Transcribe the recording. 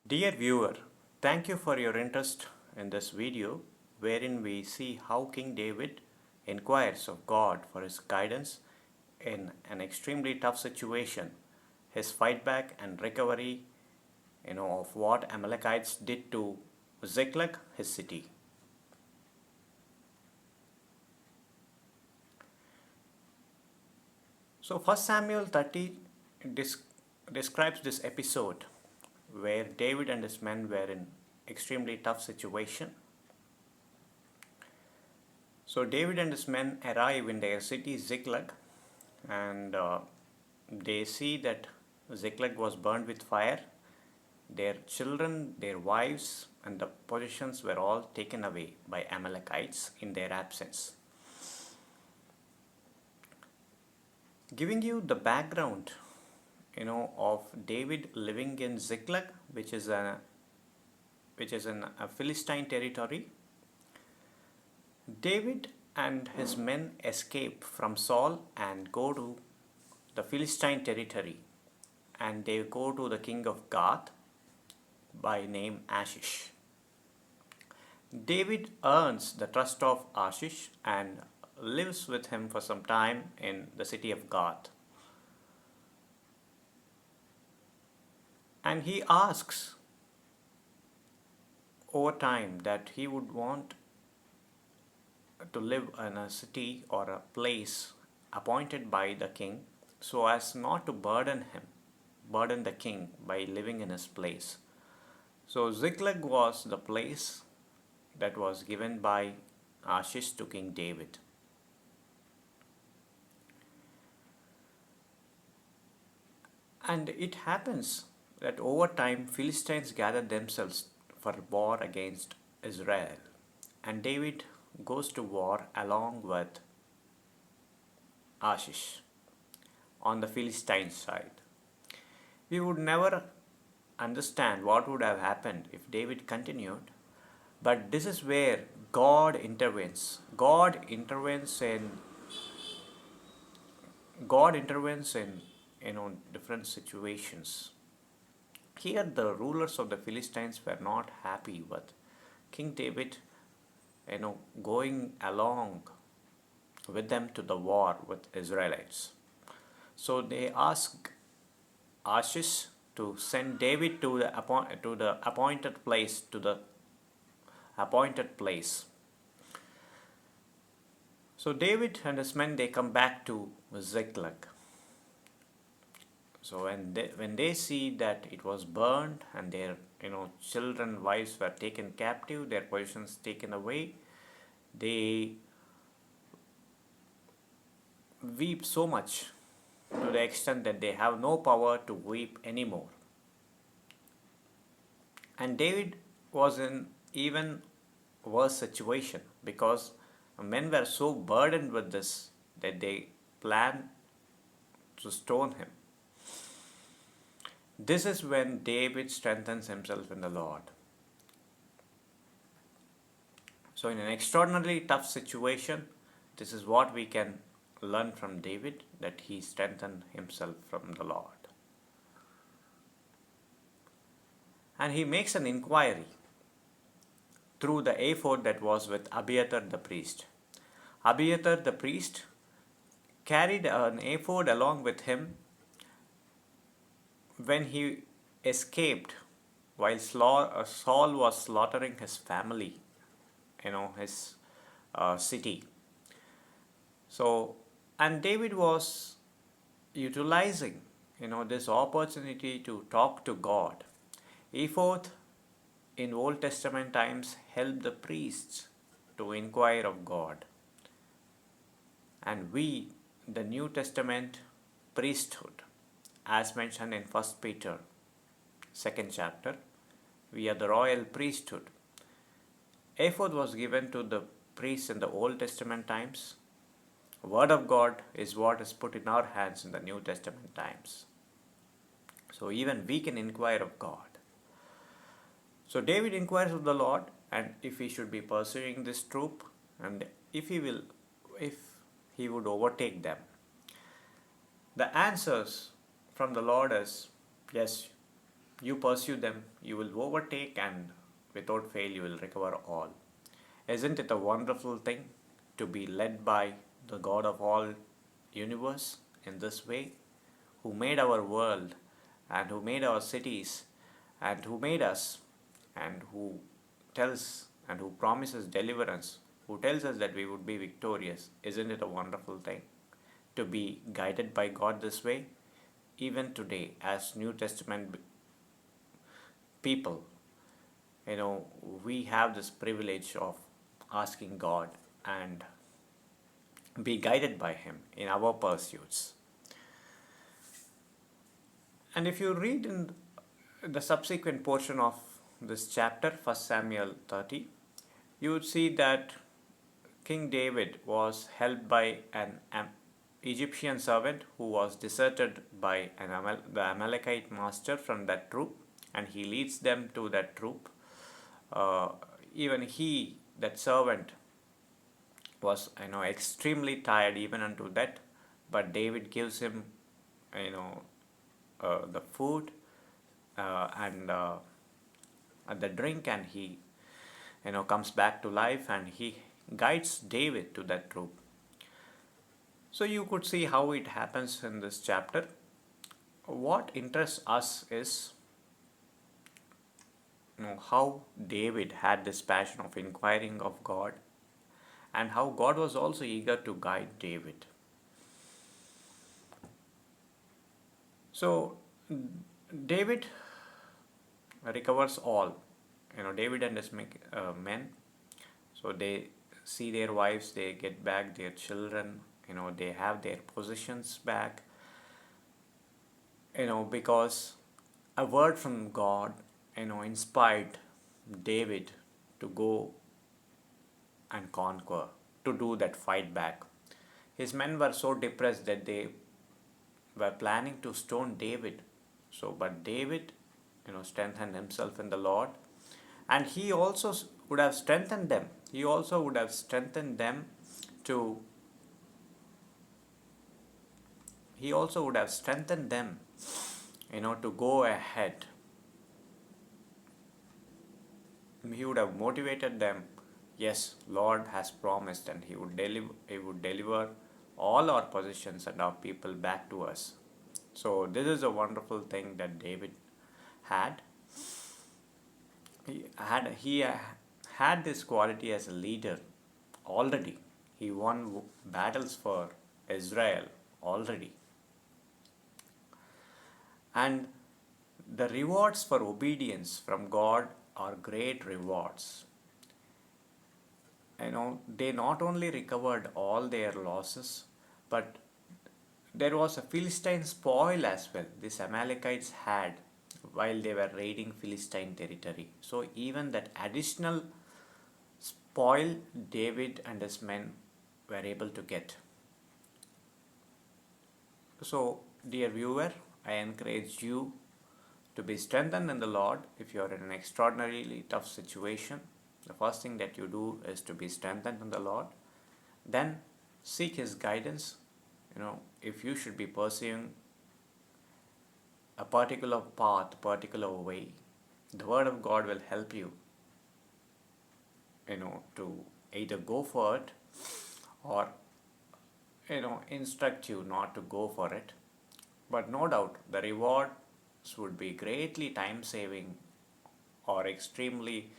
Dear viewer, thank you for your interest in this video wherein we see how King David inquires of God for his guidance in an extremely tough situation, his fight back and recovery, of what Amalekites did to Ziklag, his city. So 1 Samuel 30 describes this episode where David and his men were in extremely tough situation. So David and his men arrive in their city Ziklag, and they see that Ziklag was burned with fire. Their children, their wives, and the possessions were all taken away by Amalekites in their absence. Giving you the background, of David living in Ziklag, which is in a Philistine territory. David and his men escape from Saul and go to the Philistine territory, and they go to the king of Gath by name Achish. David earns the trust of Achish and lives with him for some time in the city of Gath. And he asks over time that he would want to live in a city or a place appointed by the king so as not to burden the king by living in his place. So Ziklag was the place that was given by Achish to King David. And it happens that over time Philistines gathered themselves for war against Israel, and David goes to war along with Achish on the Philistine side. We would never understand what would have happened if David continued, but this is where God intervenes. God intervenes in different situations. Here the rulers of the Philistines were not happy with King David going along with them to the war with Israelites. So they ask Achish to send David to the appointed place. So David and his men, they come back to Ziklag. So when they see that it was burned and their children, wives were taken captive, their possessions taken away, they weep so much to the extent that they have no power to weep anymore. And David was in even worse situation because men were so burdened with this that they planned to stone him. This is when David strengthens himself in the Lord. So, in an extraordinarily tough situation, this is what we can learn from David, that he strengthened himself from the Lord. And he makes an inquiry through the ephod that was with Abiathar the priest. Abiathar the priest carried an ephod along with him when he escaped while Saul was slaughtering his family, his city. So, and David was utilizing, this opportunity to talk to God. Ephod in Old Testament times helped the priests to inquire of God. And we, the New Testament priesthood, as mentioned in 1 Peter 2nd chapter, we are the royal priesthood. Ephod was given to the priests in the Old Testament times. Word of God is what is put in our hands in the New Testament times. So even we can inquire of God. So David inquires of the Lord, and if he should be pursuing this troop, and if he would overtake them. The answers from the Lord is yes, you pursue them, you will overtake, and without fail, you will recover all. Isn't it a wonderful thing to be led by the God of all universe in this way, who made our world and who made our cities and who made us and who tells and who promises deliverance, who tells us that we would be victorious? Isn't it a wonderful thing to be guided by God this way? Even today, as New Testament people, we have this privilege of asking God and be guided by Him in our pursuits. And if you read in the subsequent portion of this chapter, 1 Samuel 30, you would see that King David was helped by an Egyptian servant who was deserted by the Amalekite master from that troop, and he leads them to that troop. Uh, Even he, that servant, was extremely tired even unto that, but David gives him you know the food and the drink, and he comes back to life, and he guides David to that troop. So you could see how it happens in this chapter. What interests us is how David had this passion of inquiring of God, and how God was also eager to guide David. So David recovers all. David and his men. So they see their wives, they get back their children. They have their possessions back. Because a word from God, inspired David to go and conquer, to do that fight back. His men were so depressed that they were planning to stone David. So, but David, strengthened himself in the Lord, and he also would have strengthened them. He also would have strengthened them to. He also would have strengthened them, to go ahead. He would have motivated them. Yes, Lord has promised, and He would deliver. He would deliver all our possessions and our people back to us. So this is a wonderful thing that David had. He had this quality as a leader already. He won battles for Israel already, and the rewards for obedience from God are great rewards. They not only recovered all their losses, but there was a Philistine spoil as well. These Amalekites had while they were raiding Philistine territory. So even that additional spoil David and his men were able to get. So, dear viewer, I encourage you to be strengthened in the Lord. If you are in an extraordinarily tough situation, the first thing that you do is to be strengthened in the Lord. Then seek His guidance. If you should be pursuing a particular path, particular way, the Word of God will help you, to either go for it or, instruct you not to go for it. But no doubt the rewards would be greatly time saving or extremely,